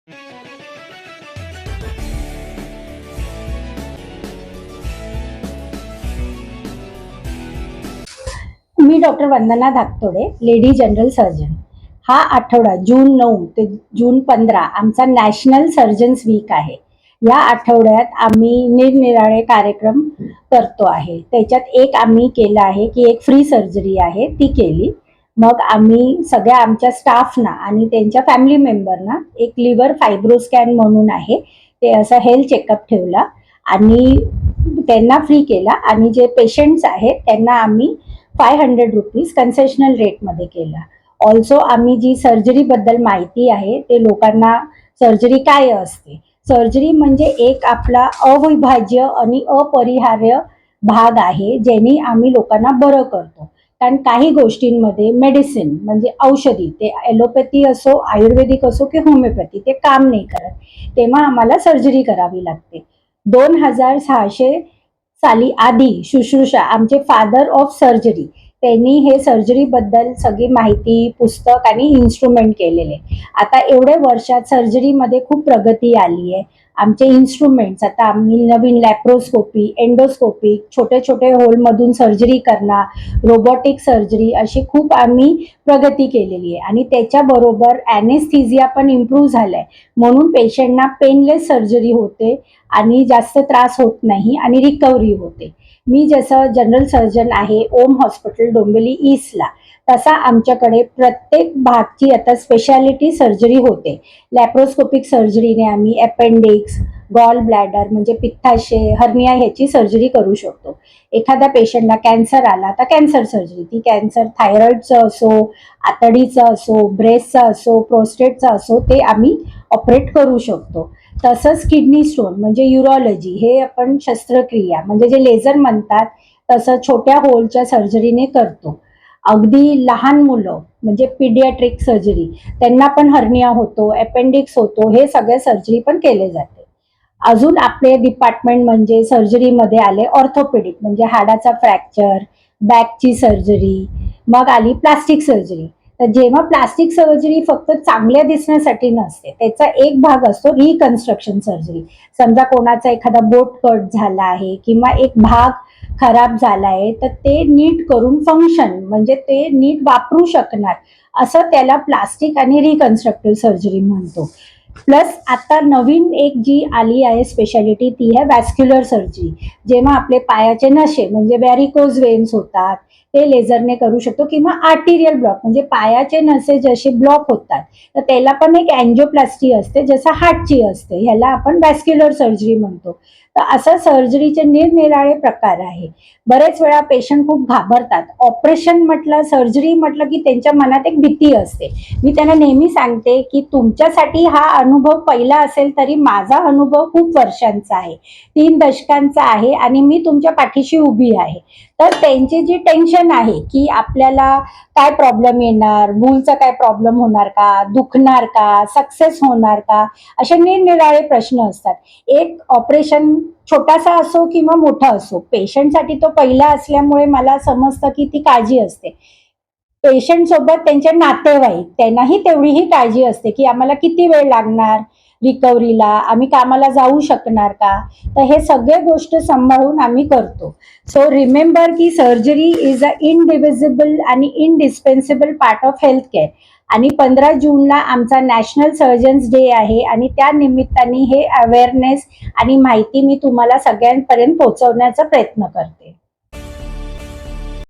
मी doctor वंदना धाकतोडे, lady general surgeon. हा आठवडा जून 9 ते जून 15 आमचा नॅशनल सर्जन्स वीक आहे. या आठवड्यात आम्ही निरनिराळे कार्यक्रम करतो आहे. त्याच्यात एक आम्ही केलं आहे की एक फ्री सर्जरी आहे ती केली. मग आम्ही सगळ्या आमच्या स्टाफना आणि त्यांच्या फॅमिली मेंबरना एक लिव्हर फायब्रोस्कॅन म्हणून आहे ते असा हेल्थ चेकअप ठेवला आणि त्यांना फ्री केला आणि जे पेशंट्स आहेत त्यांना आम्ही 500 रुपीज कन्सेशनल रेटमध्ये केला. ऑल्सो आम्ही जी सर्जरीबद्दल माहिती आहे ते लोकांना सर्जरी काय असते. सर्जरी म्हणजे एक आपला अविभाज्य आणि अपरिहार्य भाग आहे ज्याने आम्ही लोकांना बरं करतो. कारण काही गोष्टींमध्ये मेडिसिन म्हणजे औषधी ते ॲलोपॅथी असो, आयुर्वेदिक असो की होमिओपॅथी ते काम नाही करत. तेव्हा आम्हाला सर्जरी करावी लागते. 2600 साली आधी शुश्रूषा आमचे फादर ऑफ सर्जरी त्यांनी हे सर्जरीबद्दल सगळी माहिती पुस्तक आणि इन्स्ट्रुमेंट केलेले. आता एवढे वर्षात सर्जरीमध्ये खूप प्रगती आली आहे. आमचे इन्स्ट्रुमेंट्स आता आम्ही नवीन लॅप्रोस्कोपी, एंडोस्कोपी, छोटे छोटे होलमधून सर्जरी करणार, रोबोटिक सर्जरी अशी खूप आम्ही प्रगती केलेली आहे आणि त्याच्याबरोबर ॲनेस्थीसिया पण इम्प्रूव्ह झालाय म्हणून पेशंटना पेनलेस सर्जरी होते आणि जास्त त्रास होत नाही आणि रिकव्हरी होते. मी जसं जनरल सर्जन आहे ओम हॉस्पिटल डोंबिवली ईस्टला, तसा आमच्याकडे प्रत्येक भागची आता स्पेशालिटी सर्जरी होते. लॅप्रोस्कोपिक सर्जरीने आम्ही अपेंडिक्स, गॉल ब्लॅडर म्हणजे पित्ताशय, हर्निया ह्याची सर्जरी करू शकतो. एखाद्या पेशंटला कॅन्सर आला तर कॅन्सर सर्जरी, ती कॅन्सर थायरॉइडचं असो, आतडीचं असो, ब्रेस्टचा असो, प्रोस्टेटचा असो ते आम्ही ऑपरेट करू शकतो. तसंच किडनी स्टोन म्हणजे युरॉलॉजी हे आपण शस्त्रक्रिया म्हणजे जे लेझर म्हणतात तसं छोट्या होलच्या सर्जरीने करतो. अगदी लहान मुलं म्हणजे पीडियाट्रिक सर्जरी त्यांना पण हर्निया होतो, अपेंडिक्स होतो, हे सगळे सर्जरी पण केले जाते. अजून आपले डिपार्टमेंट म्हणजे सर्जरीमध्ये आले ऑर्थोपेडिक म्हणजे हाडाचा फ्रॅक्चर, बॅकची सर्जरी, मग आली प्लास्टिक सर्जरी. तर जेव्हा प्लास्टिक सर्जरी फक्त चांगल्या दिसण्यासाठी नसते, त्याचा एक भाग असतो रिकन्स्ट्रक्शन सर्जरी. समजा कोणाचा एखादा बोट कट झाला आहे किंवा एक भाग खराब झाला आहे तर ते नीट करून फंक्शन म्हणजे ते नीट वापरू शकणार असं त्याला प्लास्टिक आणि रिकन्स्ट्रक्टिव्ह सर्जरी म्हणतो. प्लस आता नवीन एक जी आली आहे स्पेशालिटी ती आहे वॅस्क्युलर सर्जरी. जेव्हा आपले पायाचे नशे म्हणजे व्हॅरिकोज वेन्स होतात ते लेझरने करू शकतो किंवा आर्टिरियल ब्लॉक म्हणजे पायाचे नसे जसे ब्लॉक होतात तर त्याला पण एक अँजिओप्लास्टी असते जसं हार्टची असते, ह्याला आपण वॅस्क्युलर सर्जरी म्हणतो. तर असं सर्जरीचे निरनिराळे प्रकार आहे. बरेच वेळा पेशंट खूप घाबरतात. ऑपरेशन म्हटलं, सर्जरी म्हटलं की त्यांच्या मनात एक भीती असते. मी त्यांना नेहमी सांगते की तुमच्यासाठी हा अनुभव पहिला असेल तरी माझा अनुभव खूप वर्षांचा आहे, 3 दशकांचा आहे आणि मी तुमच्या पाठीशी उभी आहे. तर त्यांची जी टेन्शन आहे की आपल्याला काय प्रॉब्लेम येणार, मूलचा काय प्रॉब्लेम होणार का, दुखणार का, सक्सेस होणार का, असे निरनिराळे प्रश्न असतात. एक ऑपरेशन छोटासा असो किंवा मोठा असो, पेशंटसाठी तो पहिला असल्यामुळे मला समजतं की ती काळजी असते. पेशंट सोबत त्यांचे नातेवाईक त्यांनाही तेवढीही काळजी असते की आम्हाला किती वेळ लागणार रिकव्हरीला, आम्ही कामाला जाऊ शकणार का. तर हे सगळे गोष्ट सांभाळून आम्ही करतो. सो रिमेंबर की सर्जरी इज अ इनडिव्हिजिबल आणि इनडिस्पेन्सिबल पार्ट ऑफ हेल्थ केअर. आणि 15 जूनला आमचा नॅशनल सर्जन्स डे आहे आणि त्या निमित्ताने हे अवेअरनेस आणि माहिती मी तुम्हाला सगळ्यांपर्यंत पोहोचवण्याचा प्रयत्न करते.